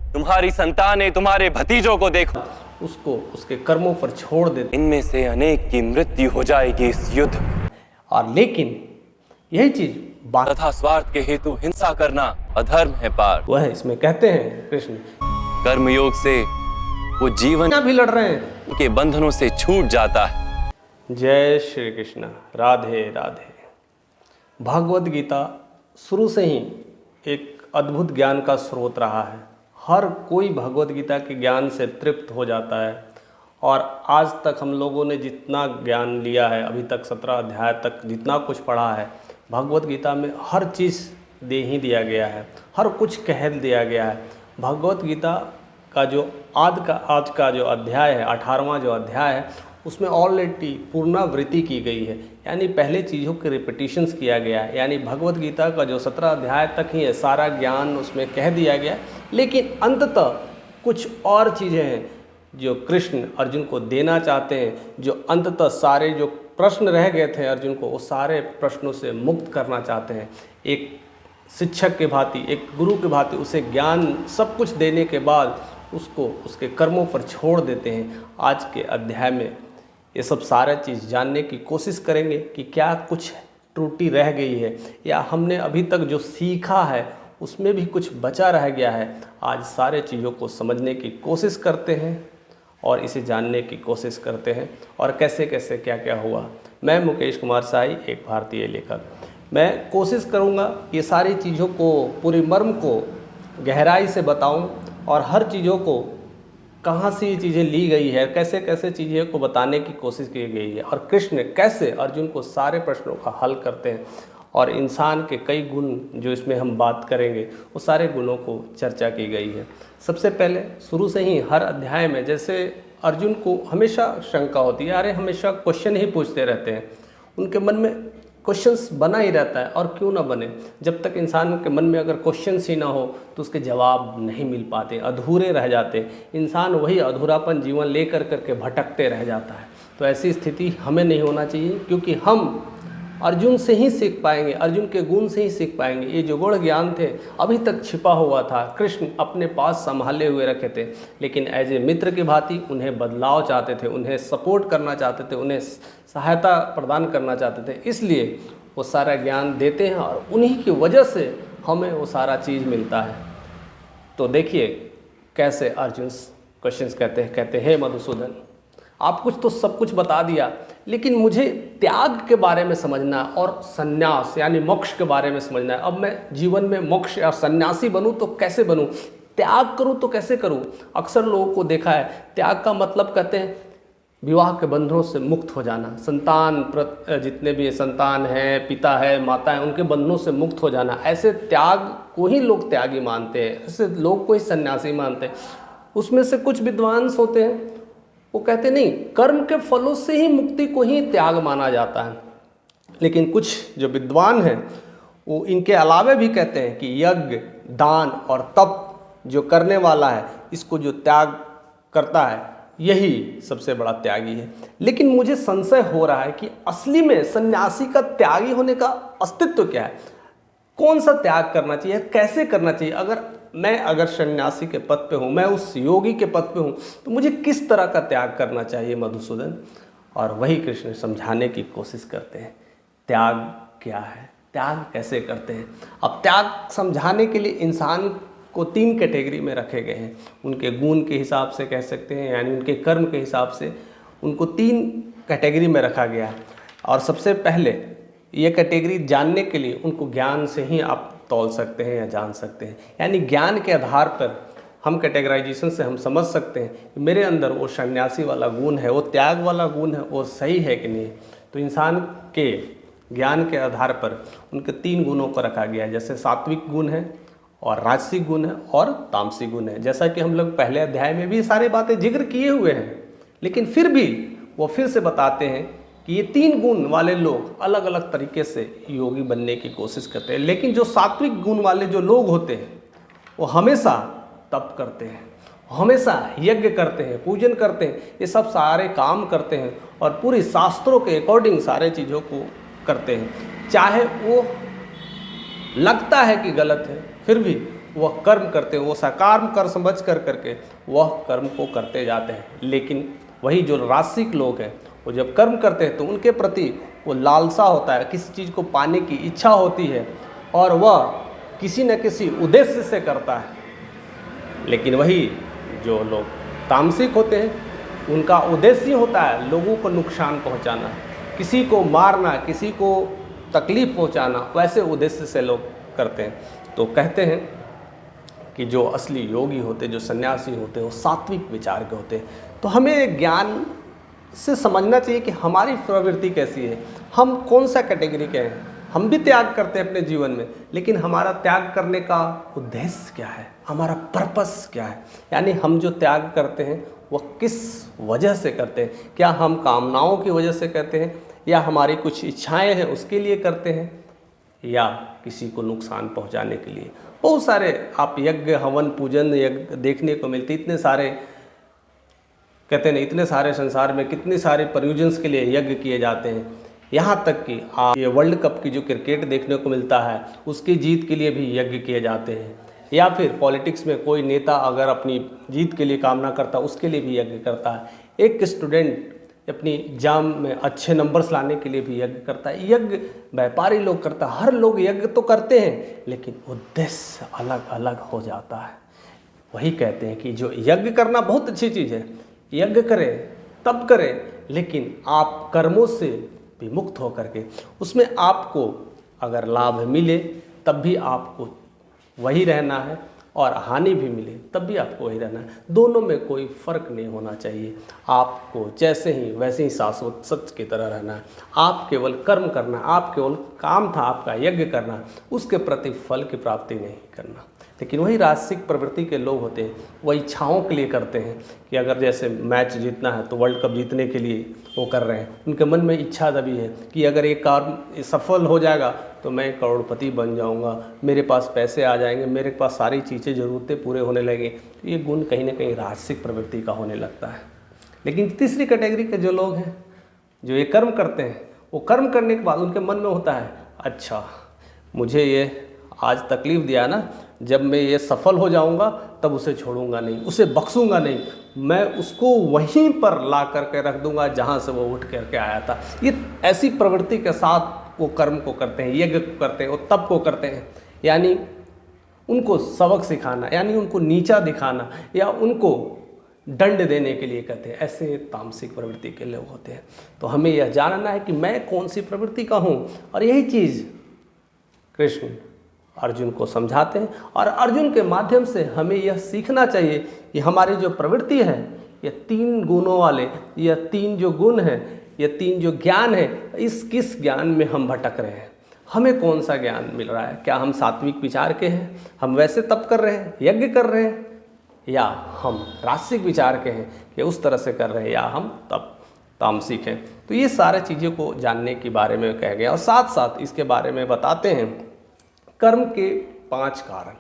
तुम्हारी संतानें तुम्हारे भतीजों को देखो, उसको उसके कर्मों पर छोड़ देते इनमें से अनेक की मृत्यु हो जाएगी इस युद्ध। और लेकिन यही चीज बात तथा स्वार्थ के हेतु हिंसा करना अधर्म है पार। वह है, इसमें कहते हैं कृष्ण कर्मयोग से वो जीवन भी लड़ रहे हैं। के बंधनों से छूट जाता है। जय श्री कृष्ण, राधे राधे। भगवद गीता शुरू से ही एक अद्भुत ज्ञान का स्रोत रहा है। हर कोई भगवद गीता के ज्ञान से तृप्त हो जाता है। और आज तक हम लोगों ने जितना ज्ञान लिया है, अभी तक 17 अध्याय तक जितना कुछ पढ़ा है, भगवद गीता में हर चीज़ दे ही दिया गया है, हर कुछ कह दिया गया है। भगवद गीता का जो आज का जो अध्याय है, 18वां जो अध्याय है, उसमें ऑलरेडी पुनरावृत्ति की गई है, यानी पहले चीज़ों के रिपीटिशंस किया गया है। यानी भगवद गीता का जो 17 अध्याय तक ही है, सारा ज्ञान उसमें कह दिया गया है। लेकिन अंततः कुछ और चीज़ें हैं जो कृष्ण अर्जुन को देना चाहते हैं, जो अंततः सारे जो प्रश्न रह गए थे अर्जुन को, वो सारे प्रश्नों से मुक्त करना चाहते हैं। एक शिक्षक के भांति, एक गुरु के भांति उसे ज्ञान सब कुछ देने के बाद उसको उसके कर्मों पर छोड़ देते हैं। आज के अध्याय में ये सब सारा चीज़ जानने की कोशिश करेंगे कि क्या कुछ त्रुटि रह गई है, या हमने अभी तक जो सीखा है उसमें भी कुछ बचा रह गया है। आज सारे चीज़ों को समझने की कोशिश करते हैं और इसे जानने की कोशिश करते हैं, और कैसे कैसे क्या क्या हुआ। मैं मुकेश कुमार साई, एक भारतीय लेखक। मैं कोशिश करूँगा ये सारी चीज़ों को, पूरी मर्म को गहराई से बताऊँ, और हर चीज़ों को कहाँ से ये चीज़ें ली गई है, कैसे कैसे चीज़ें को बताने की कोशिश की गई है, और कृष्ण कैसे अर्जुन को सारे प्रश्नों का हल करते हैं। और इंसान के कई गुण जो इसमें हम बात करेंगे, वो सारे गुणों को चर्चा की गई है। सबसे पहले शुरू से ही हर अध्याय में जैसे अर्जुन को हमेशा शंका होती है, अरे हमेशा क्वेश्चन ही पूछते रहते हैं, उनके मन में क्वेश्चंस बना ही रहता है। और क्यों ना बने, जब तक इंसान के मन में अगर क्वेश्चंस ही ना हो तो उसके जवाब नहीं मिल पाते, अधूरे रह जाते। इंसान वही अधूरापन जीवन लेकर करके भटकते रह जाता है। तो ऐसी स्थिति हमें नहीं होना चाहिए, क्योंकि हम अर्जुन से ही सीख पाएंगे, अर्जुन के गुण से ही सीख पाएंगे। ये जो गुण ज्ञान थे अभी तक छिपा हुआ था, कृष्ण अपने पास संभाले हुए रखे थे, लेकिन एज ए मित्र की भांति उन्हें बदलाव चाहते थे, उन्हें सपोर्ट करना चाहते थे, उन्हें सहायता प्रदान करना चाहते थे। इसलिए वो सारा ज्ञान देते हैं, और उन्हीं की वजह से हमें वो सारा चीज़ मिलता है। तो देखिए कैसे अर्जुन क्वेश्चंस कहते हैं मधुसूदन, आप कुछ तो सब कुछ बता दिया, लेकिन मुझे त्याग के बारे में समझना है और संन्यास यानी मोक्ष के बारे में समझना है। अब मैं जीवन में मोक्ष या सन्यासी बनूं तो कैसे बनूं, त्याग करूं तो कैसे करूं। अक्सर लोगों को देखा है, त्याग का मतलब कहते हैं विवाह के बंधनों से मुक्त हो जाना, संतान जितने भी संतान हैं, पिता है, माता है, उनके बंधनों से मुक्त हो जाना। ऐसे त्याग को ही लोग त्यागी मानते हैं, ऐसे लोग को ही सन्यासी मानते हैं। उसमें से कुछ विद्वान होते हैं, वो कहते नहीं, कर्म के फलों से ही मुक्ति को ही त्याग माना जाता है। लेकिन कुछ जो विद्वान हैं वो इनके अलावे भी कहते हैं कि यज्ञ, दान और तप जो करने वाला है, इसको जो त्याग करता है, यही सबसे बड़ा त्यागी है। लेकिन मुझे संशय हो रहा है कि असली में सन्यासी का त्यागी होने का अस्तित्व क्या है, कौन सा त्याग करना चाहिए, कैसे करना चाहिए। अगर सन्यासी के पद पे हूँ, मैं उस योगी के पद पे हूँ, तो मुझे किस तरह का त्याग करना चाहिए मधुसूदन। और वही कृष्ण समझाने की कोशिश करते हैं, त्याग क्या है, त्याग कैसे करते हैं। अब त्याग समझाने के लिए इंसान को 3 कैटेगरी में रखे गए हैं। उनके गुण के हिसाब से कह सकते हैं, यानी उनके कर्म के हिसाब से उनको 3 कैटेगरी में रखा गया है। और सबसे पहले ये कैटेगरी जानने के लिए उनको ज्ञान से ही आप तौल सकते हैं या जान सकते हैं। यानी ज्ञान के आधार पर हम कैटेगराइजेशन से हम समझ सकते हैं कि मेरे अंदर वो सन्यासी वाला गुण है, वो त्याग वाला गुण है, वो सही है कि नहीं। तो इंसान के ज्ञान के आधार पर उनके 3 गुणों को रखा गया है। जैसे सात्विक गुण है, और राजसिक गुण है, और तामसिक गुण है। जैसा कि हम लोग पहले अध्याय में भी सारी बातें जिक्र किए हुए हैं, लेकिन फिर भी वो फिर से बताते हैं कि ये 3 गुण वाले लोग अलग अलग तरीके से योगी बनने की कोशिश करते हैं। लेकिन जो सात्विक गुण वाले जो लोग होते हैं, वो हमेशा तप करते हैं, हमेशा यज्ञ करते हैं, पूजन करते हैं, ये सब सारे काम करते हैं, और पूरी शास्त्रों के अकॉर्डिंग सारे चीज़ों को करते हैं। चाहे वो लगता है कि गलत है, फिर भी वह कर्म करते हैं, वो सकाम कर समझ कर करके वह कर्म को करते जाते हैं। लेकिन वही जो राजसिक लोग हैं वो जब कर्म करते हैं तो उनके प्रति वो लालसा होता है, किसी चीज़ को पाने की इच्छा होती है और वह किसी न किसी उद्देश्य से करता है। लेकिन वही जो लोग तामसिक होते हैं उनका उद्देश्य होता है लोगों को नुकसान पहुंचाना, किसी को मारना, किसी को तकलीफ़ पहुंचाना, वैसे उद्देश्य से लोग करते हैं। तो कहते हैं कि जो असली योगी होते, जो सन्यासी होते, वो सात्विक विचार के होते हैं। तो हमें ज्ञान से समझना चाहिए कि हमारी प्रवृत्ति कैसी है, हम कौन सा कैटेगरी के हैं। हम भी त्याग करते हैं अपने जीवन में, लेकिन हमारा त्याग करने का उद्देश्य क्या है, हमारा पर्पस क्या है, यानी हम जो त्याग करते हैं वह किस वजह से करते हैं। क्या हम कामनाओं की वजह से करते हैं, या हमारी कुछ इच्छाएं हैं उसके लिए करते हैं, या किसी को नुकसान पहुंचाने के लिए। बहुत सारे आप यज्ञ, हवन, पूजन यज्ञ देखने को मिलते, इतने सारे कहते हैं, इतने सारे संसार में कितने सारे प्रयोजन के लिए यज्ञ किए जाते हैं। यहाँ तक कि ये वर्ल्ड कप की जो क्रिकेट देखने को मिलता है उसकी जीत के लिए भी यज्ञ किए जाते हैं, या फिर पॉलिटिक्स में कोई नेता अगर अपनी जीत के लिए कामना करता है उसके लिए भी यज्ञ करता है। एक स्टूडेंट अपनी एग्जाम में अच्छे नंबर्स लाने के लिए भी यज्ञ करता है। यज्ञ व्यापारी लोग करता है, हर लोग यज्ञ तो करते हैं, लेकिन उद्देश्य अलग अलग हो जाता है। वही कहते हैं कि जो यज्ञ करना बहुत अच्छी चीज़ है, यज्ञ करें तब करें, लेकिन आप कर्मों से विमुक्त होकर के उसमें आपको अगर लाभ मिले तब भी आपको वही रहना है, और हानि भी मिले तब भी आपको वही रहना है। दोनों में कोई फ़र्क नहीं होना चाहिए। आपको जैसे ही वैसे ही शाश्वत सत्य की तरह रहना है। आप केवल कर्म करना, आप केवल काम था आपका यज्ञ करना, उसके प्रति फल की प्राप्ति नहीं करना। लेकिन वही राजसिक प्रवृत्ति के लोग होते हैं, वह इच्छाओं के लिए करते हैं कि अगर जैसे मैच जीतना है तो वर्ल्ड कप जीतने के लिए वो कर रहे हैं। उनके मन में इच्छा दबी है कि अगर ये काम सफल हो जाएगा तो मैं करोड़पति बन जाऊंगा, मेरे पास पैसे आ जाएंगे, मेरे पास सारी चीज़ें ज़रूरतें पूरे होने लगेंगी। तो ये गुण कहीं ना कहीं राजसिक प्रवृत्ति का होने लगता है। लेकिन तीसरी कैटेगरी के जो लोग हैं जो ये कर्म करते हैं, वो कर्म करने के बाद उनके मन में होता है, अच्छा मुझे ये आज तकलीफ़ दिया ना, जब मैं ये सफल हो जाऊंगा तब उसे छोड़ूंगा नहीं, उसे बख्शूंगा नहीं, मैं उसको वहीं पर ला करके रख दूंगा जहाँ से वो उठ करके आया था। ये ऐसी प्रवृत्ति के साथ वो कर्म को करते हैं, यज्ञ को करते हैं, वो तप को करते हैं, यानी उनको सबक सिखाना, यानी उनको नीचा दिखाना या उनको दंड देने के लिए कहते हैं। ऐसे तामसिक प्रवृत्ति के लोग होते हैं। तो हमें यह जानना है कि मैं कौन सी प्रवृत्ति का हूँ, और यही चीज़ कृष्ण अर्जुन को समझाते हैं, और अर्जुन के माध्यम से हमें यह सीखना चाहिए कि हमारी जो प्रवृत्ति है, ये 3 गुणों वाले, यह 3 जो गुण हैं, ये 3 जो ज्ञान है, इस किस ज्ञान में हम भटक रहे हैं, हमें कौन सा ज्ञान मिल रहा है। क्या हम सात्विक विचार के हैं, हम वैसे तप कर रहे हैं, यज्ञ कर रहे हैं, या हम राजसिक विचार के हैं कि उस तरह से कर रहे हैं, या हम तप तामसिक हैं। तो ये सारे चीज़ों को जानने के बारे में कहा गया, और साथ साथ इसके बारे में बताते हैं कर्म के 5 कारण।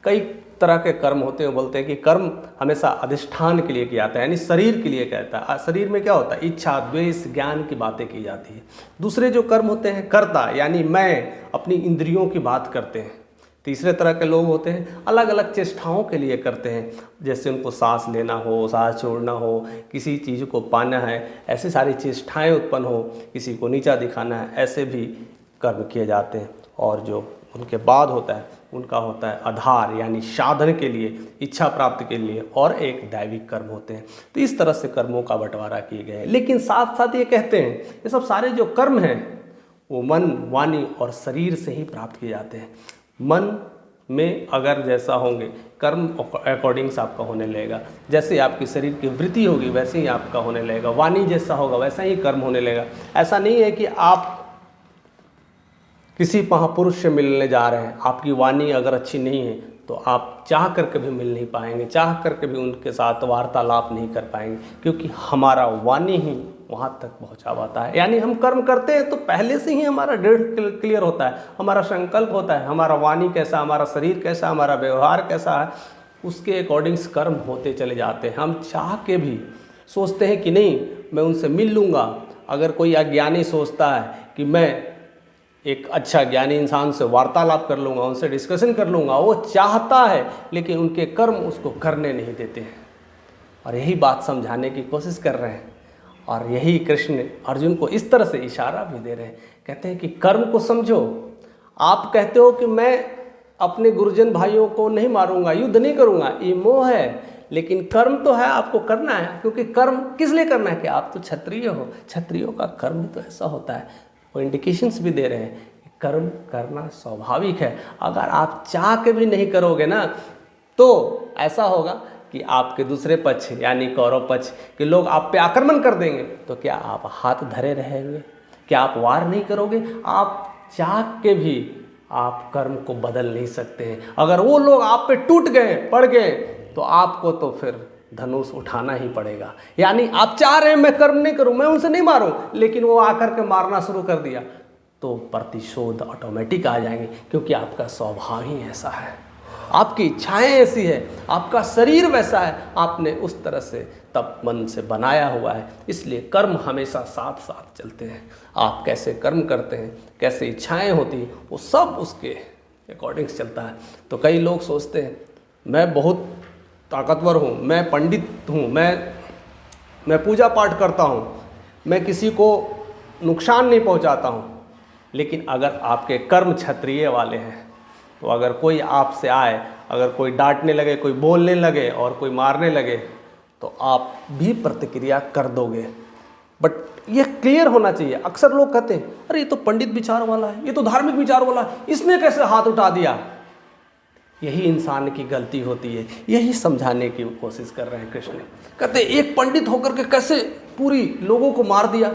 कई तरह के कर्म होते हैं, बोलते हैं कि कर्म हमेशा अधिष्ठान के लिए किया जाता है, यानी शरीर के लिए कहता है। शरीर में क्या होता है, इच्छा, द्वेष, ज्ञान की बातें की जाती है। दूसरे जो कर्म होते हैं कर्ता, यानी मैं, अपनी इंद्रियों की बात करते हैं। तीसरे तरह के लोग होते हैं अलग अलग चेष्टाओं के लिए करते हैं, जैसे उनको सांस लेना हो, सांस छोड़ना हो, किसी चीज़ को पाना है, ऐसी सारी चेष्टाएँ उत्पन्न हो, किसी को नीचा दिखाना है, ऐसे भी कर्म किए जाते हैं। और जो उनके बाद होता है उनका होता है आधार, यानी साधन के लिए, इच्छा प्राप्ति के लिए, और एक दैविक कर्म होते हैं। तो इस तरह से कर्मों का बंटवारा किए गए हैं। लेकिन साथ साथ ये कहते हैं ये सब सारे जो कर्म हैं वो मन, वाणी और शरीर से ही प्राप्त किए जाते हैं। मन में अगर जैसा होंगे कर्म अकॉर्डिंग्स आपका होने लगेगा, जैसे आपकी शरीर की वृत्ति होगी वैसे ही आपका होने लगेगा। वाणी जैसा होगा वैसा ही कर्म होने लगेगा। ऐसा नहीं है कि आप किसी महापुरुष से मिलने जा रहे हैं, आपकी वाणी अगर अच्छी नहीं है तो आप चाह करके भी मिल नहीं पाएंगे, चाह करके भी उनके साथ वार्तालाप नहीं कर पाएंगे, क्योंकि हमारा वाणी ही वहाँ तक पहुँचा पाता है। यानी हम कर्म करते हैं तो पहले से ही हमारा दृढ़ क्लियर होता है, हमारा संकल्प होता है, हमारा वाणी कैसा, हमारा शरीर कैसा, हमारा व्यवहार कैसा है, उसके अकॉर्डिंग्स कर्म होते चले जाते हैं। हम चाह के भी सोचते हैं कि नहीं मैं उनसे मिल लूँगा। अगर कोई अज्ञानी सोचता है कि मैं एक अच्छा ज्ञानी इंसान से वार्तालाप कर लूँगा, उनसे डिस्कशन कर लूँगा, वो चाहता है लेकिन उनके कर्म उसको करने नहीं देते हैं। और यही बात समझाने की कोशिश कर रहे हैं और यही कृष्ण अर्जुन को इस तरह से इशारा भी दे रहे हैं। कहते हैं कि कर्म को समझो। आप कहते हो कि मैं अपने गुरुजन भाइयों को नहीं मारूंगा, युद्ध नहीं करूंगा, ये मोह है, लेकिन कर्म तो है, आपको करना है। क्योंकि कर्म किस लिए करना है कि आप तो क्षत्रिय हो, क्षत्रियों का कर्म तो ऐसा होता है। वो इंडिकेशंस भी दे रहे हैं कि कर्म करना स्वाभाविक है। अगर आप चाह के भी नहीं करोगे ना तो ऐसा होगा कि आपके दूसरे पक्ष यानी कौरव पक्ष के लोग आप पे आक्रमण कर देंगे। तो क्या आप हाथ धरे रहेंगे? क्या आप वार नहीं करोगे? आप चाह के भी आप कर्म को बदल नहीं सकते हैं। अगर वो लोग आप पे टूट गए, पड़ गए, तो आपको तो फिर धनुष उठाना ही पड़ेगा। यानी आप चाह रहे हैं मैं कर्म नहीं करूं, मैं उनसे नहीं मारूं, लेकिन वो आकर के मारना शुरू कर दिया तो प्रतिशोध ऑटोमेटिक आ जाएंगे, क्योंकि आपका स्वभाव ही ऐसा है, आपकी इच्छाएं ऐसी है, आपका शरीर वैसा है, आपने उस तरह से तप मन से बनाया हुआ है। इसलिए कर्म हमेशा साथ साथ चलते हैं। आप कैसे कर्म करते हैं, कैसे इच्छाएं होती हैं, वो सब उसके अकॉर्डिंग चलता है। तो कई लोग सोचते हैं मैं बहुत ताकतवर हूँ, मैं पंडित हूँ, मैं पूजा पाठ करता हूँ, मैं किसी को नुकसान नहीं पहुँचाता हूँ। लेकिन अगर आपके कर्म क्षत्रिय वाले हैं तो अगर कोई आपसे आए, अगर कोई डांटने लगे, कोई बोलने लगे और कोई मारने लगे तो आप भी प्रतिक्रिया कर दोगे। बट ये क्लियर होना चाहिए। अक्सर लोग कहते हैं अरे ये तो पंडित विचार वाला है, ये तो धार्मिक विचार वाला है, इसने कैसे हाथ उठा दिया। यही इंसान की गलती होती है। यही समझाने की कोशिश कर रहे हैं कृष्ण। कहते हैं एक पंडित होकर के कैसे पूरी लोगों को मार दिया।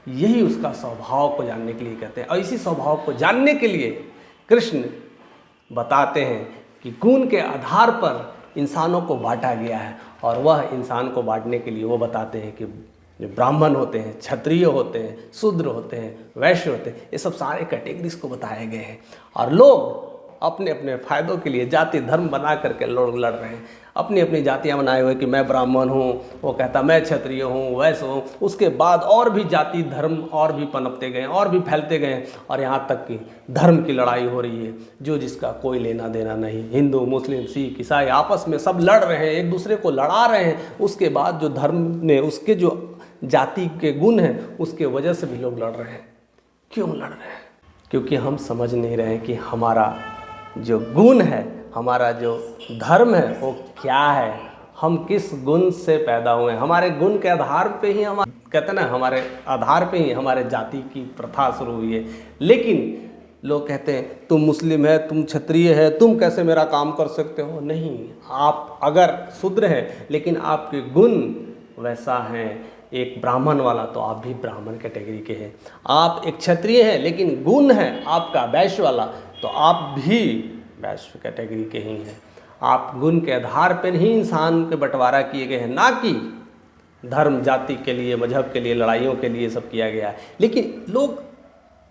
यही उसका स्वभाव को जानने के लिए कहते हैं। और इसी स्वभाव को जानने के लिए कृष्ण बताते हैं कि गुण के आधार पर इंसानों को बांटा गया है। और वह इंसान को बांटने के लिए वो बताते हैं कि जो ब्राह्मण होते हैं, क्षत्रिय होते हैं, शूद्र होते हैं, वैश्य होते हैं, ये सब सारे कैटेगरीज को बताए गए हैं। और लोग अपने अपने फ़ायदों के लिए जाति धर्म बना करके लोग लड़ रहे हैं। अपनी अपनी जातियाँ बनाए हुए कि मैं ब्राह्मण हूँ, वो कहता मैं क्षत्रिय हूँ, वैश्य हूँ। उसके बाद और भी जाति धर्म और भी पनपते गए और भी फैलते गए और यहाँ तक कि धर्म की लड़ाई हो रही है जो जिसका कोई लेना देना नहीं। हिंदू, मुस्लिम, सिख, ईसाई आपस में सब लड़ रहे हैं, एक दूसरे को लड़ा रहे हैं। उसके बाद जो धर्म ने उसके जो जाति के गुण हैं उसके वजह से भी लोग लड़ रहे हैं। क्यों लड़ रहे हैं? क्योंकि हम समझ नहीं रहे हैं कि हमारा जो गुण है, हमारा जो धर्म है वो क्या है, हम किस गुण से पैदा हुए हैं। हमारे गुण के आधार पे ही हम कहते हैं ना, हमारे आधार पे ही हमारे जाति की प्रथा शुरू हुई है। लेकिन लोग कहते हैं तुम मुस्लिम है, तुम क्षत्रिय है, तुम कैसे मेरा काम कर सकते हो। नहीं, आप अगर शूद्र हैं लेकिन आपके गुण वैसा है एक ब्राह्मण वाला, तो आप भी ब्राह्मण कैटेगरी के हैं। आप एक क्षत्रिय हैं लेकिन गुण है आपका वैश्य वाला, तो आप भी वैश्य कैटेगरी के ही हैं। आप गुण के आधार पर ही इंसान के बंटवारा किए गए हैं, ना कि धर्म जाति के लिए, मजहब के लिए, लड़ाइयों के लिए सब किया गया है। लेकिन लोग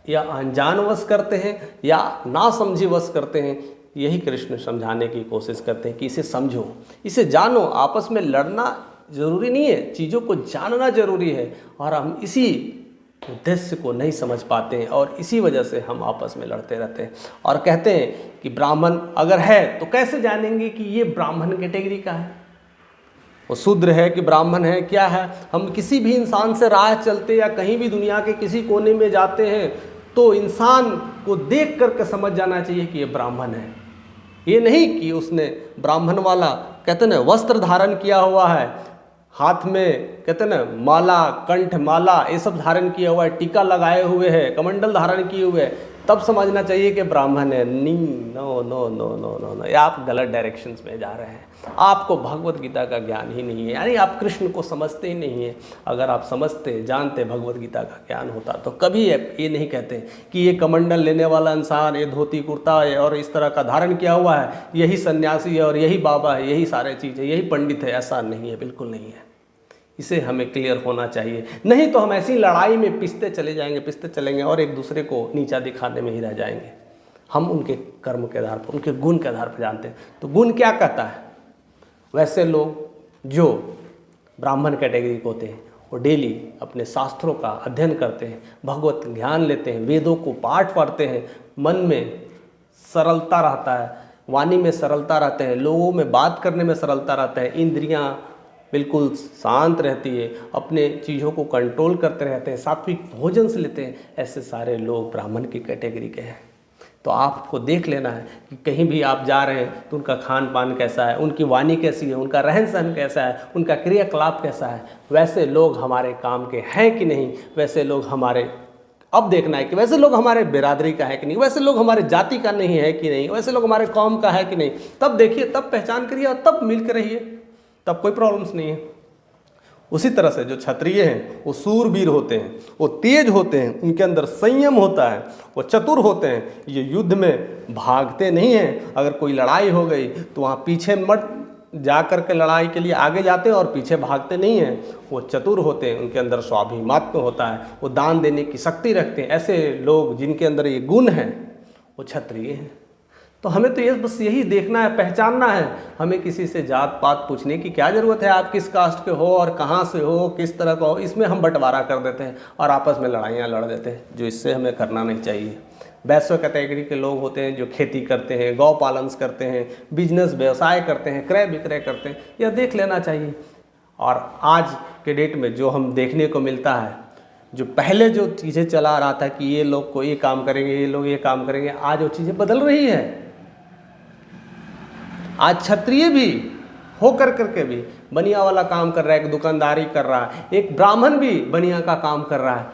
या अनजानवश करते हैं या ना समझीवश करते हैं। यही कृष्ण समझाने की कोशिश करते हैं कि इसे समझो, इसे जानो। आपस में लड़ना ज़रूरी नहीं है, चीज़ों को जानना ज़रूरी है। और हम इसी उद्देश्य को नहीं समझ पाते हैं और इसी वजह से हम आपस में लड़ते रहते हैं। और कहते हैं कि ब्राह्मण अगर है तो कैसे जानेंगे कि ये ब्राह्मण कैटेगरी का है, वो शूद्र है कि ब्राह्मण है, क्या है। हम किसी भी इंसान से राह चलते या कहीं भी दुनिया के किसी कोने में जाते हैं तो इंसान को देख करके समझ जाना चाहिए कि ये ब्राह्मण है। ये नहीं कि उसने ब्राह्मण वाला कहते ना वस्त्र धारण किया हुआ है, हाथ में कहते ना माला, कंठ माला ये सब धारण किया हुआ है, टीका लगाए हुए है, कमंडल धारण किए हुए है, तब समझना चाहिए कि ब्राह्मण है। नहीं, no no no no no no, आप गलत डायरेक्शंस में जा रहे हैं। आपको भगवत गीता का ज्ञान ही नहीं है, यानी आप कृष्ण को समझते ही नहीं हैं। अगर आप समझते जानते भगवत गीता का ज्ञान होता तो कभी ये नहीं कहते कि ये कमंडल लेने वाला इंसान, ये धोती कुर्ता और इस तरह का धारण किया हुआ है, यही सन्यासी है और यही बाबा है, यही सारे चीज़ है, यही पंडित है। ऐसा नहीं है, बिल्कुल नहीं है। इसे हमें क्लियर होना चाहिए। नहीं तो हम ऐसी लड़ाई में पिसते चले जाएंगे, पिसते चलेंगे और एक दूसरे को नीचा दिखाने में ही रह जाएंगे। हम उनके कर्म के आधार पर, उनके गुण के आधार पर जानते हैं। तो गुण क्या कहता है? वैसे लोग जो ब्राह्मण कैटेगरी के होते हैं वो डेली अपने शास्त्रों का अध्ययन करते हैं, भगवत ज्ञान लेते हैं, वेदों को पाठ पढ़ते हैं, मन में सरलता रहता है, वाणी में सरलता रहते हैं, लोगों में बात करने में सरलता रहता है, इंद्रियां बिल्कुल शांत रहती है, अपने चीज़ों को कंट्रोल करते रहते हैं, सात्विक भोजन से लेते हैं, ऐसे सारे लोग ब्राह्मण की कैटेगरी के हैं। तो आपको देख लेना है कि कहीं भी आप जा रहे हैं तो उनका खान पान कैसा है, उनकी वाणी कैसी है, उनका रहन सहन कैसा है, उनका क्रियाकलाप कैसा है, वैसे लोग हमारे काम के हैं कि नहीं, वैसे लोग हमारे, अब देखना है कि वैसे लोग हमारे बिरादरी का है कि नहीं, वैसे लोग हमारे जाति का नहीं है कि नहीं, वैसे लोग हमारे कौम का है कि नहीं, तब देखिए, तब पहचान करिए और तब मिल कर रहिए, तब कोई प्रॉब्लम्स नहीं है। उसी तरह से जो क्षत्रिय हैं वो सूरवीर होते हैं, वो तेज होते हैं, उनके अंदर संयम होता है, वो चतुर होते हैं, ये युद्ध में भागते नहीं हैं। अगर कोई लड़ाई हो गई तो वहाँ पीछे मत जा कर के लड़ाई के लिए आगे जाते हैं और पीछे भागते नहीं हैं। वो चतुर होते हैं, उनके अंदर स्वाभिमात्म होता है, वो दान देने की शक्ति रखते हैं। ऐसे लोग जिनके अंदर ये गुण हैं वो क्षत्रिय हैं। तो हमें तो ये बस यही देखना है, पहचानना है। हमें किसी से जात पात पूछने की क्या ज़रूरत है, आप किस कास्ट के हो और कहाँ से हो, किस तरह का हो, इसमें हम बंटवारा कर देते हैं और आपस में लड़ाइयाँ लड़ देते हैं, जो इससे हमें करना नहीं चाहिए। वैश्य कैटेगरी के लोग होते हैं जो खेती करते हैं, गौ पालन करते हैं, बिजनेस व्यवसाय करते हैं, क्रय विक्रय करते हैं, यह देख लेना चाहिए। और आज के डेट में जो हम देखने को मिलता है, जो पहले जो चीज़ें चला रहा था कि ये लोग को ये काम करेंगे, ये लोग ये काम करेंगे, आज वो चीज़ें बदल रही है। आज क्षत्रिय भी हो करके भी बनिया वाला काम कर रहा है, एक दुकानदारी कर रहा है, एक ब्राह्मण भी बनिया का काम कर रहा है,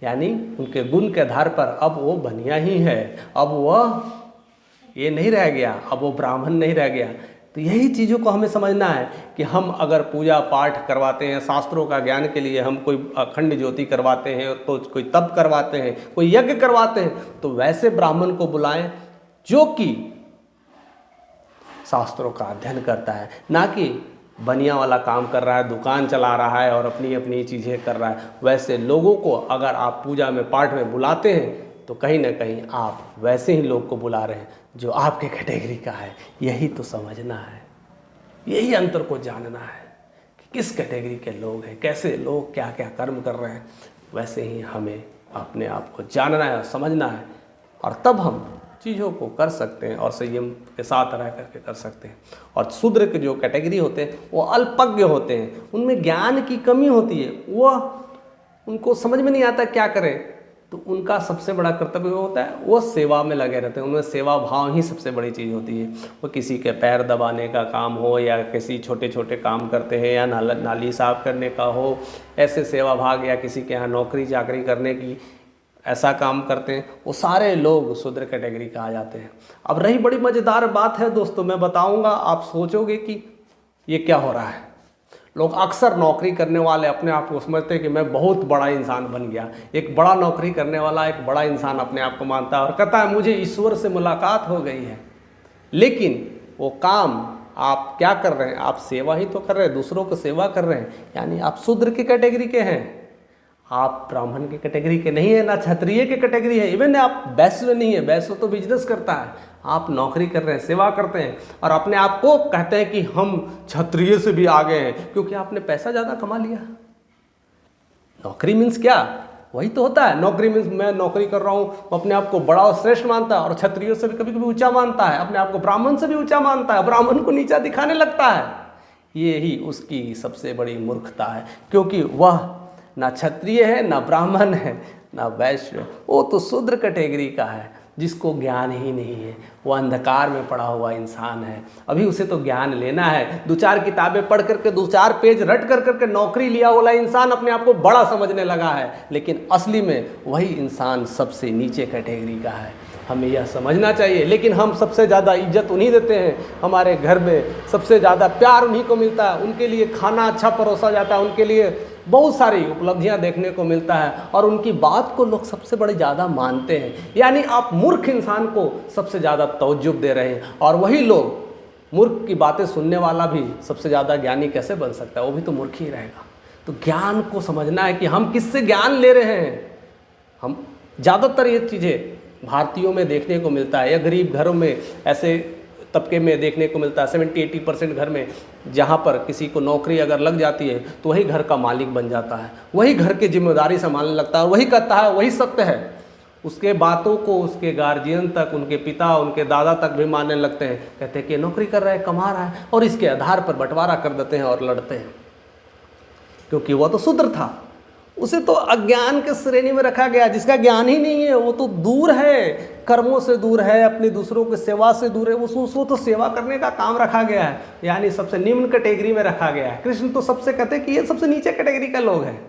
यानी उनके गुण के आधार पर अब वो बनिया ही है, अब वह ये नहीं रह गया, अब वो ब्राह्मण नहीं रह गया। तो यही चीज़ों को हमें समझना है कि हम अगर पूजा पाठ करवाते हैं, शास्त्रों का ज्ञान के लिए हम कोई अखंड ज्योति करवाते हैं, तो कोई तप करवाते हैं, कोई यज्ञ करवाते हैं, तो वैसे ब्राह्मण को बुलाएं जो कि शास्त्रों का अध्ययन करता है, ना कि बनिया वाला काम कर रहा है, दुकान चला रहा है और अपनी अपनी चीज़ें कर रहा है। वैसे लोगों को अगर आप पूजा में पाठ में बुलाते हैं तो कहीं ना कहीं आप वैसे ही लोग को बुला रहे हैं जो आपके कैटेगरी का है। यही तो समझना है, यही अंतर को जानना है कि किस कैटेगरी के लोग हैं, कैसे लोग क्या क्या कर्म कर रहे हैं। वैसे ही हमें अपने आप को जानना है और समझना है, और तब हम चीज़ों को कर सकते हैं और संयम के साथ रह करके कर सकते हैं। और शूद्र के जो कैटेगरी होते हैं वो अल्पज्ञ होते हैं, उनमें ज्ञान की कमी होती है, वह उनको समझ में नहीं आता क्या करें, तो उनका सबसे बड़ा कर्तव्य होता है वो सेवा में लगे रहते हैं। उनमें सेवा भाव ही सबसे बड़ी चीज़ होती है। वो किसी के पैर दबाने का काम हो या किसी छोटे छोटे काम करते हैं या नाली साफ करने का हो, ऐसे सेवा भाग, या किसी के यहाँ नौकरी चाकरी करने की ऐसा काम करते हैं, वो सारे लोग शूद्र कैटेगरी का आ जाते हैं। अब रही बड़ी मज़ेदार बात है दोस्तों, मैं बताऊंगा, आप सोचोगे कि ये क्या हो रहा है। लोग अक्सर नौकरी करने वाले अपने आप को समझते हैं कि मैं बहुत बड़ा इंसान बन गया। एक बड़ा नौकरी करने वाला एक बड़ा इंसान अपने आप को मानता है और कहता है मुझे ईश्वर से मुलाकात हो गई है। लेकिन वो काम आप क्या कर रहे हैं, आप सेवा ही तो कर रहे हैं, दूसरों को सेवा कर रहे हैं, यानी आप शूद्र की कैटेगरी के हैं। आप ब्राह्मण की कैटेगरी के नहीं है, ना क्षत्रिय की कैटेगरी है, इवन आप वैश्य नहीं है। वैश्य तो बिजनेस करता है, आप नौकरी कर रहे हैं, सेवा करते हैं और अपने आप को कहते हैं कि हम क्षत्रिय से भी आगे हैं क्योंकि आपने पैसा ज़्यादा कमा लिया। नौकरी मीन्स क्या, वही तो होता है। नौकरी मीन्स मैं नौकरी कर रहा हूँ, अपने आप को बड़ा और श्रेष्ठ मानता है और क्षत्रियों से भी कभी कभी ऊंचा मानता है, अपने आप को ब्राह्मण से भी ऊंचा मानता है, ब्राह्मण को नीचा दिखाने लगता है। ये ही उसकी सबसे बड़ी मूर्खता है, क्योंकि वह ना क्षत्रिय है, ना ब्राह्मण है, ना वैश्य, वो तो शूद्र कैटेगरी का है जिसको ज्ञान ही नहीं है। वो अंधकार में पड़ा हुआ इंसान है। अभी उसे तो ज्ञान लेना है। 2-4 किताबें पढ़ करके 2-4 पेज रट कर करके नौकरी लिया वाला इंसान अपने आप को बड़ा समझने लगा है, लेकिन असली में वही इंसान सबसे नीचे कैटेगरी का है। हमें यह समझना चाहिए। लेकिन हम सबसे ज़्यादा इज्जत उन्हीं देते हैं, हमारे घर में सबसे ज़्यादा प्यार उन्हीं को मिलता है, उनके लिए खाना अच्छा परोसा जाता है, उनके लिए बहुत सारी उपलब्धियां देखने को मिलता है और उनकी बात को लोग सबसे बड़े ज़्यादा मानते हैं। यानी आप मूर्ख इंसान को सबसे ज़्यादा तवज्जो दे रहे हैं, और वही लोग मूर्ख की बातें सुनने वाला भी सबसे ज़्यादा ज्ञानी कैसे बन सकता है, वो भी तो मूर्ख ही रहेगा। तो ज्ञान को समझना है कि हम किससे ज्ञान ले रहे हैं। हम ज़्यादातर ये चीज़ें भारतीयों में देखने को मिलता है, या गरीब घरों में ऐसे तबके में देखने को मिलता है। 70-80% घर में जहाँ पर किसी को नौकरी अगर लग जाती है तो वही घर का मालिक बन जाता है, वही घर की जिम्मेदारी संभालने लगता है और वही कहता है वही सत्य है। उसके बातों को उसके गार्जियन तक, उनके पिता, उनके दादा तक भी मानने लगते हैं। कहते हैं कि नौकरी कर रहा है, कमा रहा है, और इसके आधार पर बंटवारा कर देते हैं और लड़ते हैं, क्योंकि वह तो शूद्र था, उसे तो अज्ञान के श्रेणी में रखा गया। जिसका ज्ञान ही नहीं है वो तो दूर है, कर्मों से दूर है, अपने दूसरों की सेवा से दूर है, उसको तो सेवा करने का काम रखा गया है, यानी सबसे निम्न कैटेगरी में रखा गया है। कृष्ण तो सबसे कहते हैं कि ये सबसे नीचे कैटेगरी का लोग हैं,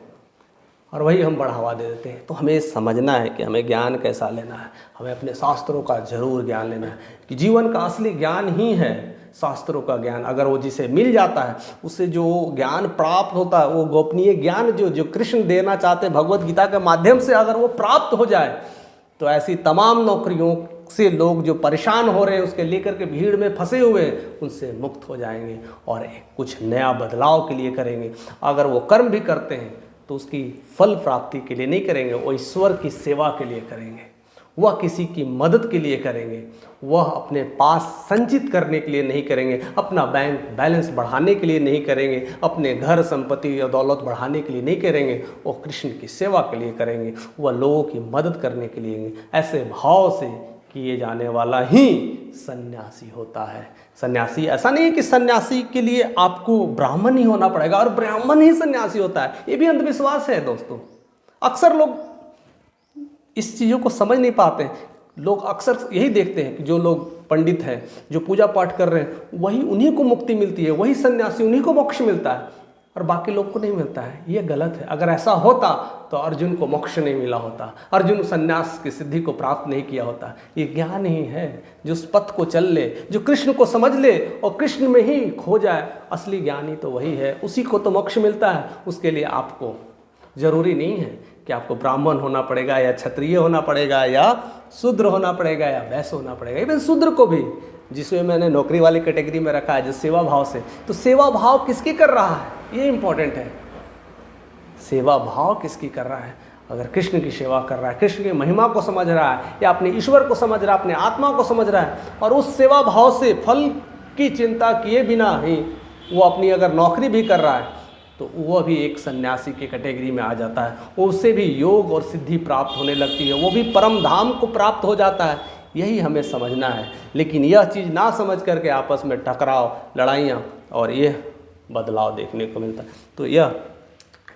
और वही हम बढ़ावा दे देते हैं। तो हमें समझना है कि हमें ज्ञान कैसा लेना है। हमें अपने शास्त्रों का जरूर ज्ञान लेना है कि जीवन का असली ज्ञान ही है शास्त्रों का ज्ञान। अगर वो जिसे मिल जाता है, उससे जो ज्ञान प्राप्त होता है, वो गोपनीय ज्ञान जो कृष्ण देना चाहते हैं भगवत गीता के माध्यम से, अगर वो प्राप्त हो जाए तो ऐसी तमाम नौकरियों से लोग जो परेशान हो रहे हैं, उसके लेकर के भीड़ में फंसे हुए हैं, उनसे मुक्त हो जाएंगे और कुछ नया बदलाव के लिए करेंगे। अगर वो कर्म भी करते हैं तो उसकी फल प्राप्ति के लिए नहीं करेंगे, वो ईश्वर की सेवा के लिए करेंगे, वह किसी की मदद के लिए करेंगे, वह अपने पास संचित करने के लिए नहीं करेंगे, अपना बैंक बैलेंस बढ़ाने के लिए नहीं करेंगे, अपने घर संपत्ति या दौलत बढ़ाने के लिए नहीं करेंगे, वो कृष्ण की सेवा के लिए करेंगे, वह लोगों की मदद करने के लिए। ऐसे भाव से किए जाने वाला ही सन्यासी होता है। सन्यासी ऐसा नहीं है कि सन्यासी के लिए आपको ब्राह्मण ही होना पड़ेगा और ब्राह्मण ही सन्यासी होता है, ये भी अंधविश्वास है दोस्तों। अक्सर लोग इस चीज़ों को समझ नहीं पाते। लोग अक्सर यही देखते हैं कि जो लोग पंडित हैं, जो पूजा पाठ कर रहे हैं, वही उन्हीं को मुक्ति मिलती है, वही सन्यासी उन्हीं को मोक्ष मिलता है और बाकी लोग को नहीं मिलता है। ये गलत है। अगर ऐसा होता तो अर्जुन को मोक्ष नहीं मिला होता, अर्जुन सन्यास की सिद्धि को प्राप्त नहीं किया होता। ये ज्ञान ही है जो उस पथ को चल ले, जो कृष्ण को समझ ले और कृष्ण में ही खो जाए। असली ज्ञानी तो वही है, उसी को तो मोक्ष मिलता है। उसके लिए आपको जरूरी नहीं है कि आपको ब्राह्मण होना पड़ेगा या क्षत्रिय होना पड़ेगा या शूद्र होना पड़ेगा या वैश्य होना पड़ेगा। इवन शूद्र को भी, जिसमें मैंने नौकरी वाली कैटेगरी में रखा है, जो सेवा भाव से, तो सेवा भाव किसकी कर रहा है, ये इंपॉर्टेंट है। सेवा भाव किसकी कर रहा है? अगर कृष्ण की सेवा कर रहा है, कृष्ण की महिमा को समझ रहा है, या अपने ईश्वर को समझ रहा है, अपने आत्मा को समझ रहा है, और उस सेवा भाव से फल की चिंता किए बिना ही वो अपनी अगर नौकरी भी कर रहा है, तो वह भी एक सन्यासी की कैटेगरी में आ जाता है। उससे भी योग और सिद्धि प्राप्त होने लगती है, वो भी परम धाम को प्राप्त हो जाता है। यही हमें समझना है। लेकिन यह चीज़ ना समझ करके आपस में टकराव, लड़ाइयाँ और यह बदलाव देखने को मिलता है। तो यह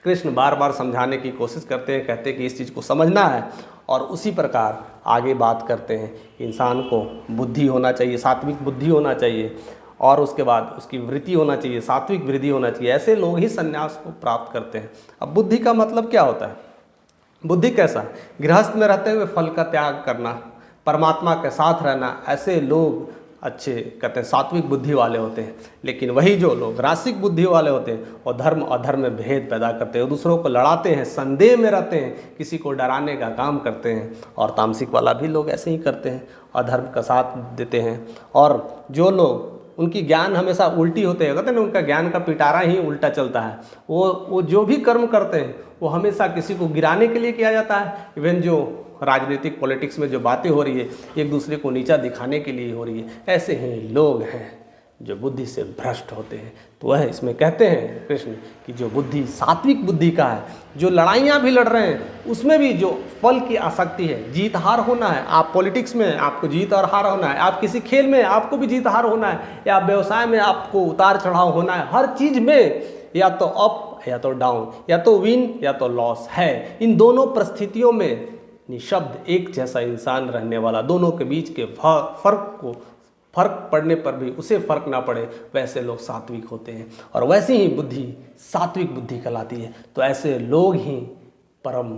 कृष्ण बार बार समझाने की कोशिश करते हैं, कहते हैं कि इस चीज़ को समझना है, और उसी प्रकार आगे बात करते हैं। इंसान को बुद्धि होना चाहिए, सात्विक बुद्धि होना चाहिए, और उसके बाद उसकी वृत्ति होना चाहिए, सात्विक वृद्धि होना चाहिए। ऐसे लोग ही संन्यास को प्राप्त करते हैं। अब बुद्धि का मतलब क्या होता है? बुद्धि कैसा है? गृहस्थ में रहते हुए फल का त्याग करना, परमात्मा के साथ रहना, ऐसे लोग अच्छे कहते हैं सात्विक बुद्धि वाले होते हैं। लेकिन वही जो लोग रासिक बुद्धि वाले होते हैं, और धर्म अधर्म में भेद पैदा करते हैं, दूसरों को लड़ाते हैं, संदेह में रहते हैं, किसी को डराने का काम करते हैं। और तामसिक वाला भी लोग ऐसे ही करते हैं, अधर्म का साथ देते हैं। और जो लोग उनकी ज्ञान हमेशा उल्टी होते हैं, कहते हैं ना, उनका ज्ञान का पिटारा ही उल्टा चलता है। वो जो भी कर्म करते हैं वो हमेशा किसी को गिराने के लिए किया जाता है। इवन जो राजनीतिक पॉलिटिक्स में जो बातें हो रही है, एक दूसरे को नीचा दिखाने के लिए हो रही है। ऐसे ही लोग हैं जो बुद्धि से भ्रष्ट होते हैं। तो वह इसमें कहते हैं कृष्ण कि जो बुद्धि सात्विक बुद्धि का है, जो लड़ाइयाँ भी लड़ रहे हैं उसमें भी जो फल की आसक्ति है, जीत हार होना है। आप पॉलिटिक्स में आपको जीत और हार होना है, आप किसी खेल में आपको भी जीत हार होना है, या व्यवसाय में आपको उतार चढ़ाव होना है। हर चीज़ में या तो अप या तो डाउन, या तो विन या तो लॉस है। इन दोनों परिस्थितियों में निशब्द एक जैसा इंसान रहने वाला, दोनों के बीच के फर्क पड़ने पर भी उसे फर्क ना पड़े, वैसे लोग सात्विक होते हैं। और वैसी ही बुद्धि सात्विक बुद्धि कहलाती है। तो ऐसे लोग ही परम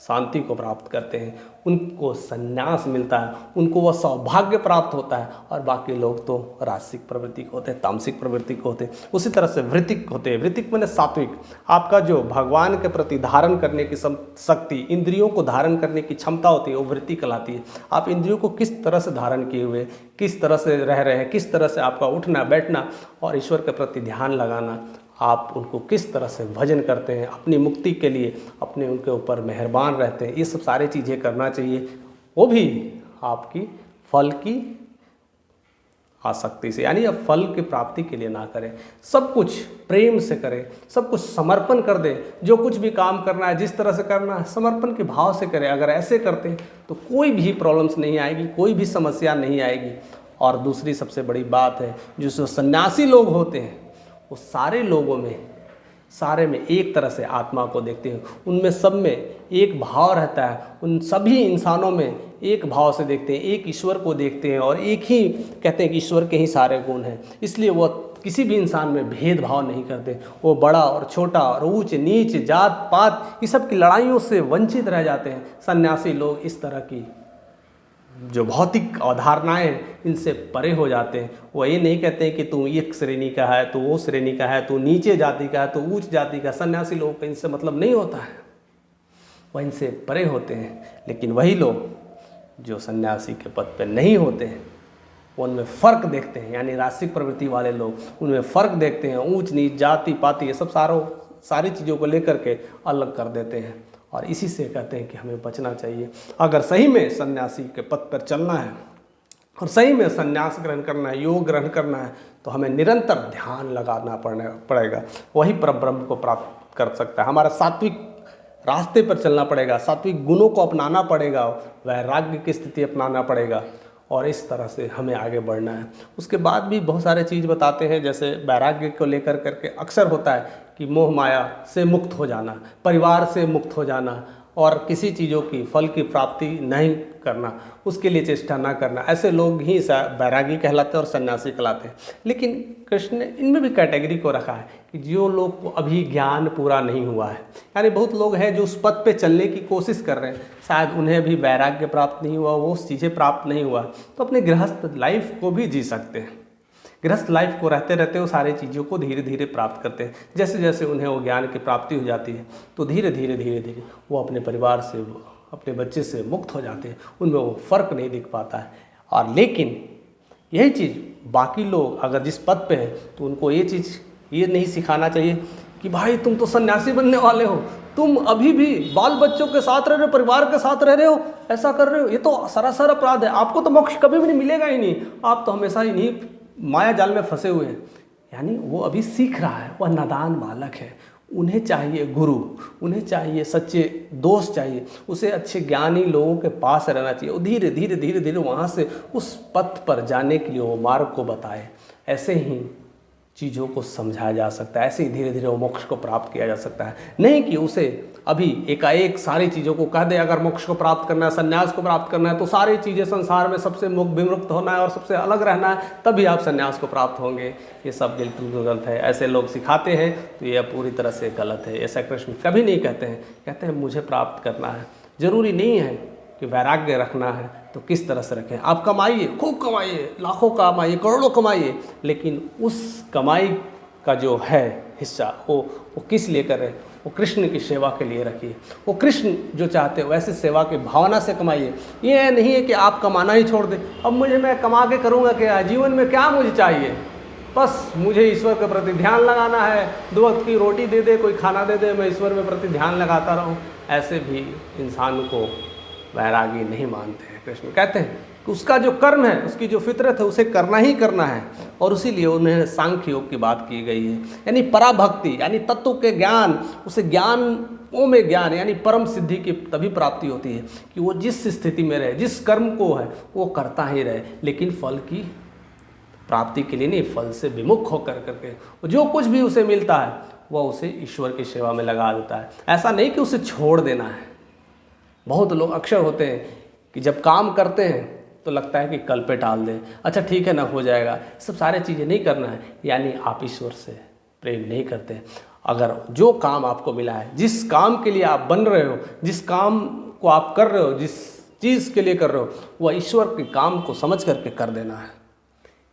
शांति को प्राप्त करते हैं, उनको संन्यास मिलता है, उनको वह सौभाग्य प्राप्त होता है। और बाकी लोग तो रासिक प्रवृत्ति को होते हैं, तामसिक प्रवृत्ति को होते हैं। उसी तरह से वृत्तिक होते हैं। वृत्तिक माने सात्विक, आपका जो भगवान के प्रति धारण करने की शक्ति, इंद्रियों को धारण करने की क्षमता होती है, वो वृत्ति कहलाती है। आप इंद्रियों को किस तरह से धारण किए हुए, किस तरह से रह रहे हैं, किस तरह से आपका उठना बैठना और ईश्वर के प्रति ध्यान लगाना, आप उनको किस तरह से भजन करते हैं, अपनी मुक्ति के लिए अपने उनके ऊपर मेहरबान रहते हैं, ये सब सारी चीज़ें करना चाहिए। वो भी आपकी फल की आसक्ति से, यानी अब फल की प्राप्ति के लिए ना करें, सब कुछ प्रेम से करें, सब कुछ समर्पण कर दें। जो कुछ भी काम करना है, जिस तरह से करना है, समर्पण के भाव से करें। अगर ऐसे करते हैं तो कोई भी प्रॉब्लम्स नहीं आएगी, कोई भी समस्या नहीं आएगी। और दूसरी सबसे बड़ी बात है, जो सन्यासी लोग होते हैं वो सारे लोगों में, सारे में एक तरह से आत्मा को देखते हैं, उनमें सब में एक भाव रहता है, उन सभी इंसानों में एक भाव से देखते हैं, एक ईश्वर को देखते हैं और एक ही कहते हैं कि ईश्वर के ही सारे गुण हैं। इसलिए वो किसी भी इंसान में भेदभाव नहीं करते। वो बड़ा और छोटा और ऊंच नीच, जात पात, ये सब की लड़ाइयों से वंचित रह जाते हैं। सन्यासी लोग इस तरह की जो भौतिक अवधारणाएं हैं इनसे परे हो जाते हैं। वो ये नहीं कहते हैं कि तू एक श्रेणी का है, तू वो श्रेणी का है, तू नीचे जाति का है, तू ऊंच जाति का। सन्यासी लोगों का इनसे मतलब नहीं होता है, वह इनसे परे होते हैं। लेकिन वही लोग जो सन्यासी के पद पर नहीं होते हैं वो उनमें फ़र्क देखते हैं, यानी रासिक प्रवृत्ति वाले लोग उनमें फ़र्क देखते हैं। ऊंच नीच, जाति पाति, ये सब सारी चीज़ों को लेकर के अलग कर देते हैं और इसी से कहते हैं कि हमें बचना चाहिए। अगर सही में सन्यासी के पद पर चलना है और सही में सन्यास ग्रहण करना है, योग ग्रहण करना है, तो हमें निरंतर ध्यान लगाना पड़ेगा। वही परब्रह्म को प्राप्त कर सकता है। हमारा सात्विक रास्ते पर चलना पड़ेगा, सात्विक गुणों को अपनाना पड़ेगा, वैराग्य की स्थिति अपनाना पड़ेगा और इस तरह से हमें आगे बढ़ना है। उसके बाद भी बहुत सारे चीज़ बताते हैं, जैसे वैराग्य को लेकर करके अक्सर होता है कि मोह माया से मुक्त हो जाना, परिवार से मुक्त हो जाना और किसी चीज़ों की फल की प्राप्ति नहीं करना, उसके लिए चेष्टा ना करना। ऐसे लोग ही वैरागी कहलाते हैं और सन्यासी कहलाते हैं। लेकिन कृष्ण ने इनमें भी कैटेगरी को रखा है कि जो लोग को अभी ज्ञान पूरा नहीं हुआ है, यानी बहुत लोग हैं जो उस पथ पे चलने की कोशिश कर रहे हैं, शायद उन्हें भी वैराग्य प्राप्त नहीं हुआ, वो चीज़ें प्राप्त नहीं हुआ, तो अपने गृहस्थ लाइफ को भी जी सकते हैं। गृहस्थ लाइफ को रहते रहते वो सारी चीज़ों को धीरे धीरे प्राप्त करते हैं। जैसे जैसे उन्हें वो ज्ञान की प्राप्ति हो जाती है तो धीरे धीरे वो अपने परिवार से, अपने बच्चे से मुक्त हो जाते हैं। उनमें वो फ़र्क नहीं दिख पाता है। और लेकिन यही चीज़ बाकी लोग अगर जिस पद पे है तो उनको ये चीज़ ये नहीं सिखाना चाहिए कि भाई तुम तो सन्यासी बनने वाले हो, तुम अभी भी बाल बच्चों के साथ रह रहे हो, परिवार के साथ रह रहे हो, ऐसा कर रहे हो, ये तो सरासर अपराध है, आपको तो मोक्ष कभी भी नहीं मिलेगा ही नहीं, आप तो हमेशा ही नहीं माया जाल में फंसे हुए हैं। यानी वो अभी सीख रहा है, वह नादान बालक है। उन्हें चाहिए गुरु, उन्हें चाहिए सच्चे दोस्त चाहिए, उसे अच्छे ज्ञानी लोगों के पास रहना चाहिए। वो धीरे धीरे वहाँ से उस पथ पर जाने के लिए वो मार्ग को बताए। ऐसे ही चीज़ों को समझाया जा सकता है, ऐसे ही धीरे धीरे वो मोक्ष को प्राप्त किया जा सकता है। नहीं कि उसे अभी एकाएक सारी चीज़ों को कह दे अगर मोक्ष को प्राप्त करना है, संन्यास को प्राप्त करना है तो सारी चीज़ें संसार में सबसे विमुक्त होना है और सबसे अलग रहना है, तभी आप संन्यास को प्राप्त होंगे। ये सब बिल्कुल गलत है। ऐसे लोग सिखाते हैं तो ये पूरी तरह से गलत है। ऐसा कृष्ण कभी नहीं कहते हैं। कहते हैं मुझे प्राप्त करना है। ज़रूरी नहीं है कि वैराग्य रखना है तो किस तरह से रखें। आप कमाइए, खूब कमाइए, लाखों कमाइए, करोड़ों कमाइए, लेकिन उस कमाई का जो है हिस्सा वो किस लिए कर रहे हैं? वो कृष्ण की सेवा के लिए रखिए। वो कृष्ण जो चाहते हो वैसे सेवा की भावना से कमाइए। ये नहीं है कि आप कमाना ही छोड़ दें, अब मैं कमा के करूँगा क्या, जीवन में क्या मुझे चाहिए, बस मुझे ईश्वर के प्रति ध्यान लगाना है, 2 वक्त की रोटी दे दे, कोई खाना दे दे, मैं ईश्वर के प्रति ध्यान लगाता रहूँ। ऐसे भी इंसान को वैरागी नहीं मानते हैं। कृष्ण कहते हैं कि उसका जो कर्म है, उसकी जो फितरत है, उसे करना ही करना है। और उसीलिए उन्हें सांख्य योग की बात की गई है, यानी पराभक्ति, यानी तत्व के ज्ञान, उसे ज्ञानों में ज्ञान, यानी परम सिद्धि की तभी प्राप्ति होती है कि वो जिस स्थिति में रहे, जिस कर्म को है वो करता ही रहे, लेकिन फल की प्राप्ति के लिए नहीं, फल से विमुख होकर करके जो कुछ भी उसे मिलता है वह उसे ईश्वर की सेवा में लगा देता है। ऐसा नहीं कि उसे छोड़ देना है। बहुत लोग अक्सर होते हैं कि जब काम करते हैं तो लगता है कि कल पे टाल दें, अच्छा ठीक है ना, हो जाएगा। सब सारे चीज़ें नहीं करना है, यानी आप ईश्वर से प्रेम नहीं करते। अगर जो काम आपको मिला है, जिस काम के लिए आप बन रहे हो, जिस काम को आप कर रहे हो, जिस चीज़ के लिए कर रहे हो, वह ईश्वर के काम को समझ करके कर देना है।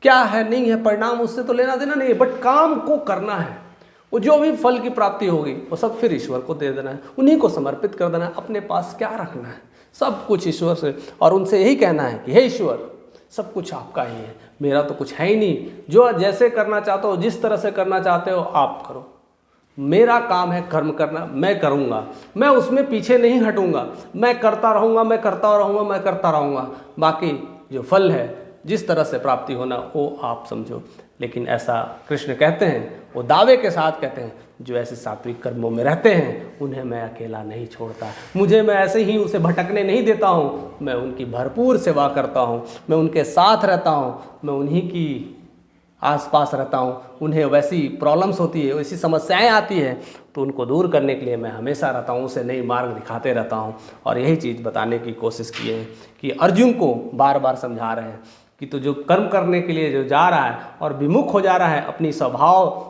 क्या है नहीं है परिणाम, उससे तो लेना देना नहीं है, बट काम को करना है। वो जो भी फल की प्राप्ति होगी वो सब फिर ईश्वर को दे देना है, उन्हीं को समर्पित कर देना है। अपने पास क्या रखना है, सब कुछ ईश्वर से, और उनसे यही कहना है कि हे ईश्वर, सब कुछ आपका ही है, मेरा तो कुछ है ही नहीं। जो जैसे करना चाहते हो, जिस तरह से करना चाहते हो आप करो, मेरा काम है कर्म करना, मैं करूँगा, मैं उसमें पीछे नहीं हटूँगा, मैं करता रहूँगा, मैं करता रहूँगा, मैं करता रहूँगा। बाकी जो फल है जिस तरह से प्राप्ति होना वो आप समझो। लेकिन ऐसा कृष्ण कहते हैं, वो दावे के साथ कहते हैं, जो ऐसे सात्विक कर्मों में रहते हैं उन्हें मैं अकेला नहीं छोड़ता, मुझे मैं ऐसे ही उसे भटकने नहीं देता हूँ, मैं उनकी भरपूर सेवा करता हूँ, मैं उनके साथ रहता हूँ, मैं उन्हीं की आसपास रहता हूँ। उन्हें वैसी प्रॉब्लम्स होती है, वैसी समस्याएं आती है तो उनको दूर करने के लिए मैं हमेशा रहता हूँ, उसे नई मार्ग दिखाते रहता हूँ। और यही चीज़ बताने की कोशिश की है कि अर्जुन को बार बार समझा रहे हैं कि तो जो कर्म करने के लिए जो जा रहा है और विमुख हो जा रहा है अपनी स्वभाव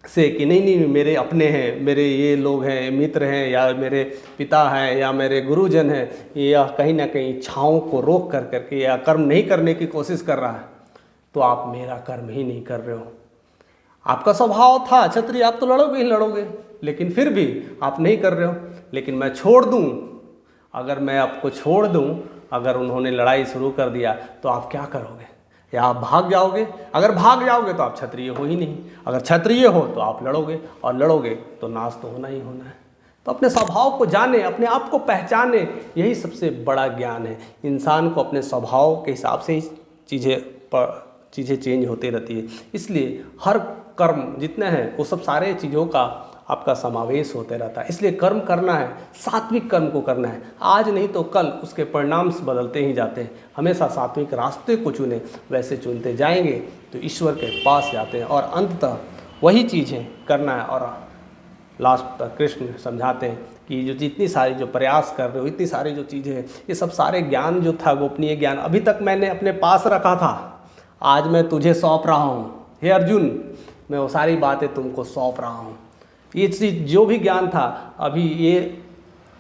से कि नहीं मेरे अपने हैं, मेरे ये लोग हैं, मित्र हैं, या मेरे पिता हैं, या मेरे गुरुजन हैं, या कहीं ना कहीं इच्छाओं को रोक कर करके या कर्म नहीं करने की कोशिश कर रहा है, तो आप मेरा कर्म ही नहीं कर रहे हो। आपका स्वभाव था क्षत्रिय, आप तो लड़ोगे ही लड़ोगे, लेकिन फिर भी आप नहीं कर रहे हो। लेकिन मैं छोड़ दूं, अगर मैं आपको छोड़ दूं, अगर उन्होंने लड़ाई शुरू कर दिया तो आप क्या करोगे? या आप भाग जाओगे? अगर भाग जाओगे तो आप क्षत्रिय हो ही नहीं, अगर क्षत्रिय हो तो आप लड़ोगे, और लड़ोगे तो नाश तो होना ही होना है। तो अपने स्वभाव को जाने, अपने आप को पहचाने, यही सबसे बड़ा ज्ञान है। इंसान को अपने स्वभाव के हिसाब से ही चीज़ें चेंज होती रहती है। इसलिए हर कर्म जितने हैं वो सब सारे चीज़ों का आपका समावेश होते रहता है। इसलिए कर्म करना है, सात्विक कर्म को करना है। आज नहीं तो कल उसके परिणाम बदलते ही जाते हैं। हमेशा सात्विक रास्ते को चुने, वैसे चुनते जाएंगे तो ईश्वर के पास जाते हैं, और अंततः वही चीज़ें करना है। और लास्ट तक कृष्ण समझाते हैं कि जो जितनी सारी जो प्रयास कर रहे हो, इतनी सारी जो चीज़ें हैं, ये सब सारे ज्ञान जो था गोपनीय ज्ञान अभी तक मैंने अपने पास रखा था, आज मैं तुझे सौंप रहा हूँ। हे अर्जुन, मैं वो सारी बातें तुमको सौंप रहा हूँ। ये चीज़ जो भी ज्ञान था अभी ये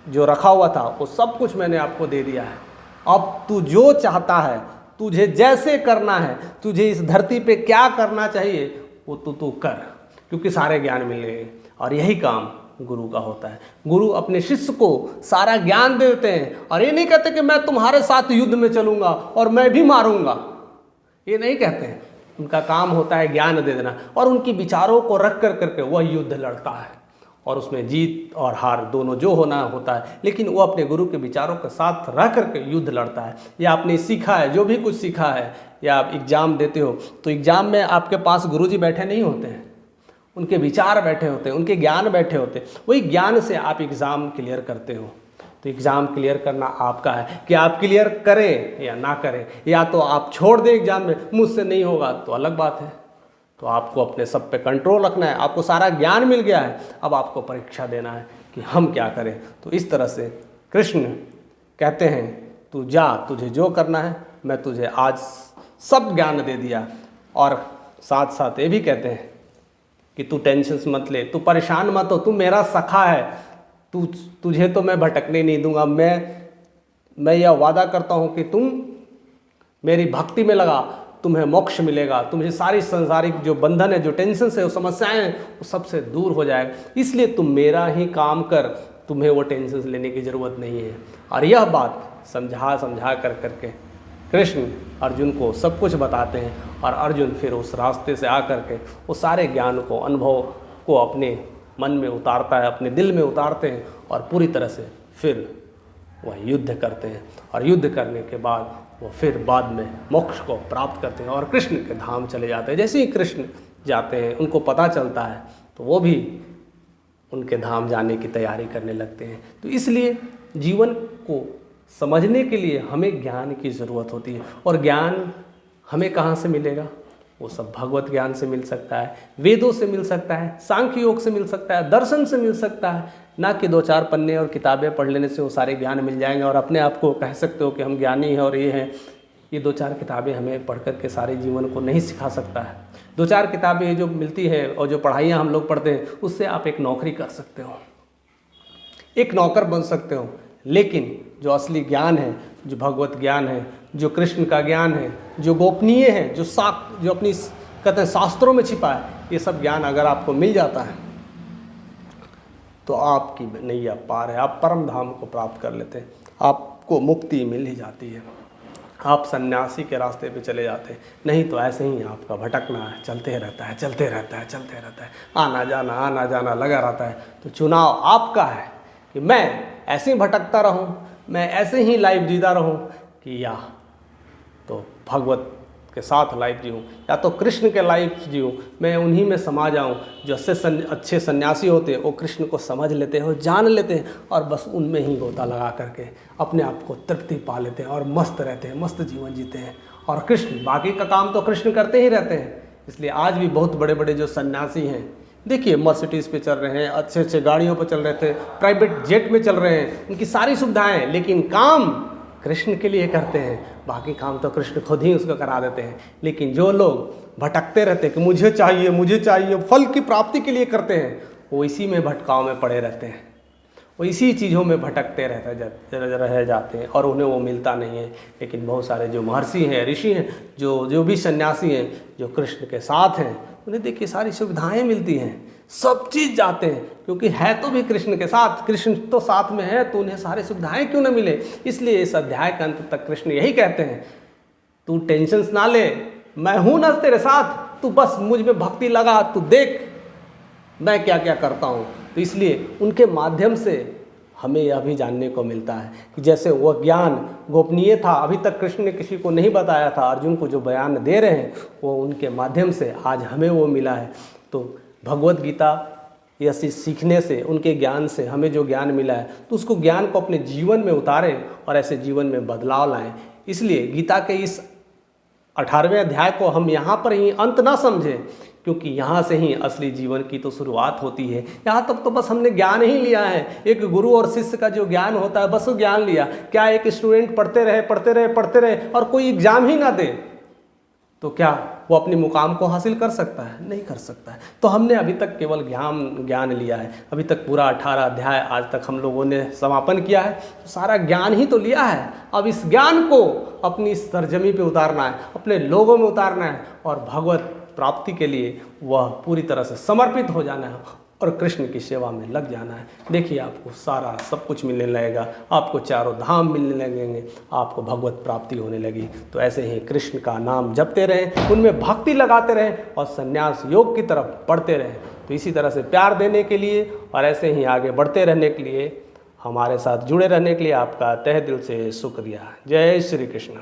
जो रखा हुआ था वो सब कुछ मैंने आपको दे दिया है। अब तू जो चाहता है, तुझे जैसे करना है, तुझे इस धरती पे क्या करना चाहिए वो तू कर, क्योंकि सारे ज्ञान मिल गए। और यही काम गुरु का होता है। गुरु अपने शिष्य को सारा ज्ञान देते हैं, और ये नहीं कहते कि मैं तुम्हारे साथ युद्ध में चलूँगा और मैं भी मारूंगा, ये नहीं कहते हैं। उनका काम होता है ज्ञान दे देना, और उनकी विचारों को रख कर करके वह युद्ध लड़ता है, और उसमें जीत और हार दोनों जो होना होता है। लेकिन वो अपने गुरु के विचारों के साथ रह करके युद्ध लड़ता है। या आपने सीखा है, जो भी कुछ सीखा है, या आप एग्ज़ाम देते हो तो एग्ज़ाम में आपके पास गुरुजी बैठे नहीं होते हैं, उनके विचार बैठे होते हैं, उनके ज्ञान बैठे होते हैं। वही ज्ञान से आप एग्ज़ाम क्लियर करते हो। तो एग्ज़ाम क्लियर करना आपका है कि आप क्लियर करें या ना करें, या तो आप छोड़ दें एग्ज़ाम में, मुझसे नहीं होगा तो अलग बात है। तो आपको अपने सब पे कंट्रोल रखना है। आपको सारा ज्ञान मिल गया है, अब आपको परीक्षा देना है कि हम क्या करें। तो इस तरह से कृष्ण कहते हैं, तू जा, तुझे जो करना है मैं तुझे आज सब ज्ञान दे दिया। और साथ साथ ये भी कहते हैं कि तू टेंशन मत ले, तू परेशान मत हो, तू मेरा सखा है, तुझे तो मैं भटकने नहीं दूंगा। मैं यह वादा करता हूँ कि तुम मेरी भक्ति में लगा, तुम्हें मोक्ष मिलेगा, तुम्हें सारी संसारिक जो बंधन है, जो टेंशन है, वो समस्याएं हैं, वो सबसे दूर हो जाएगा। इसलिए तुम मेरा ही काम कर, तुम्हें वो टेंशन लेने की ज़रूरत नहीं है। और यह बात समझा कर करके कृष्ण अर्जुन को सब कुछ बताते हैं, और अर्जुन फिर उस रास्ते से आकर के वो सारे ज्ञान को, अनुभव को अपने मन में उतारता है, अपने दिल में उतारते हैं, और पूरी तरह से फिर वह युद्ध करते हैं। और युद्ध करने के बाद वो फिर बाद में मोक्ष को प्राप्त करते हैं और कृष्ण के धाम चले जाते हैं। जैसे ही कृष्ण जाते हैं, उनको पता चलता है, तो वो भी उनके धाम जाने की तैयारी करने लगते हैं। तो इसलिए जीवन को समझने के लिए हमें ज्ञान की ज़रूरत होती है। और ज्ञान हमें कहाँ से मिलेगा? वो सब भगवत ज्ञान से मिल सकता है, वेदों से मिल सकता है, सांख्य योग से मिल सकता है, दर्शन से मिल सकता है। ना कि 2-4 पन्ने और किताबें पढ़ लेने से वो सारे ज्ञान मिल जाएंगे और अपने आप को कह सकते हो कि हम ज्ञानी हैं और ये हैं। ये 2-4 किताबें हमें पढ़ कर के सारे जीवन को नहीं सिखा सकता है। 2-4 किताबें जो मिलती है और जो पढ़ाइयाँ हम लोग पढ़ते हैं, उससे आप एक नौकरी कर सकते हो, एक नौकर बन सकते हो। लेकिन जो असली ज्ञान है, जो भगवत ज्ञान है, जो कृष्ण का ज्ञान है, जो गोपनीय है, जो अपनी कहते हैं शास्त्रों में छिपा है, ये सब ज्ञान अगर आपको मिल जाता है तो आपकी नैया पार है, आप परम धाम को प्राप्त कर लेते हैं, आपको मुक्ति मिल ही जाती है, आप सन्यासी के रास्ते पे चले जाते हैं। नहीं तो ऐसे ही आपका भटकना है, चलते रहता है, आना जाना लगा रहता है। तो चुनाव आपका है कि मैं ऐसे ही भटकता रहूं, मैं ऐसे ही लाइफ जीता रहूं, कि या तो भगवत के साथ लाइफ जीऊँ या तो कृष्ण के लाइफ जीऊँ, मैं उन्हीं में समा जाऊँ। जो अच्छे सन्यासी होते हैं वो कृष्ण को समझ लेते हैं, वो जान लेते हैं और बस उनमें ही गोता लगा करके अपने आप को तृप्ति पा लेते हैं और मस्त रहते हैं, मस्त जीवन जीते हैं। और कृष्ण बाकी का काम तो कृष्ण करते ही रहते हैं। इसलिए आज भी बहुत बड़े बड़े जो सन्यासी हैं, देखिए मर्सिडीज़ पे चल रहे हैं, अच्छे अच्छे गाड़ियों पर चल रहे थे, प्राइवेट जेट में चल रहे हैं, उनकी सारी सुविधाएं, लेकिन काम कृष्ण के लिए करते हैं। बाकी काम तो कृष्ण खुद ही उसको करा देते हैं। लेकिन जो लोग भटकते रहते हैं कि मुझे चाहिए फल की प्राप्ति के लिए करते हैं, वो इसी में भटकाव में पड़े रहते हैं, वो इसी चीज़ों में भटकते रह जाते हैं और उन्हें वो मिलता नहीं है। लेकिन बहुत सारे जो महर्षि हैं, ऋषि हैं, जो भी सन्यासी हैं, जो कृष्ण के साथ हैं, उन्हें देखिए सारी सुविधाएं मिलती हैं, सब चीज़ जाते हैं, क्योंकि है तो भी कृष्ण के साथ, कृष्ण तो साथ में है, तो उन्हें सारी सुविधाएं क्यों न मिले। इसलिए इस अध्याय के अंत तक कृष्ण यही कहते हैं, तू टेंशन्स ना ले, मैं हूँ ना तेरे साथ, तू बस मुझ में भक्ति लगा, तू देख मैं क्या क्या करता हूँ। तो इसलिए उनके माध्यम से हमें यह भी जानने को मिलता है कि जैसे वह ज्ञान गोपनीय था, अभी तक कृष्ण ने किसी को नहीं बताया था, अर्जुन को जो बयान दे रहे हैं वो उनके माध्यम से आज हमें वो मिला है। तो भगवत गीता यह सीखने से, उनके ज्ञान से हमें जो ज्ञान मिला है, तो उसको ज्ञान को अपने जीवन में उतारें और ऐसे जीवन में बदलाव लाएं। इसलिए गीता के इस 18वें अध्याय को हम यहाँ पर ही अंत ना समझें, क्योंकि यहाँ से ही असली जीवन की तो शुरुआत होती है। यहाँ तक तो बस हमने ज्ञान ही लिया है, एक गुरु और शिष्य का जो ज्ञान होता है बस वो ज्ञान लिया। क्या एक स्टूडेंट पढ़ते रहे और कोई एग्जाम ही ना दे तो क्या वो अपनी मुकाम को हासिल कर सकता है? नहीं कर सकता है। तो हमने अभी तक केवल ज्ञान लिया है, अभी तक पूरा 18 अध्याय आज तक हम लोगों ने समापन किया है, तो सारा ज्ञान ही तो लिया है। अब इस ज्ञान को अपनी सरजमी पे उतारना है, अपने लोगों में उतारना है और भगवत प्राप्ति के लिए वह पूरी तरह से समर्पित हो जाना है और कृष्ण की सेवा में लग जाना है। देखिए आपको सारा सब कुछ मिलने लगेगा, आपको चारों धाम मिलने लगेंगे, आपको भगवत प्राप्ति होने लगी। तो ऐसे ही कृष्ण का नाम जपते रहें, उनमें भक्ति लगाते रहें और संन्यास योग की तरफ बढ़ते रहें। तो इसी तरह से प्यार देने के लिए और ऐसे ही आगे बढ़ते रहने के लिए, हमारे साथ जुड़े रहने के लिए आपका तहे दिल से शुक्रिया। जय श्री कृष्ण।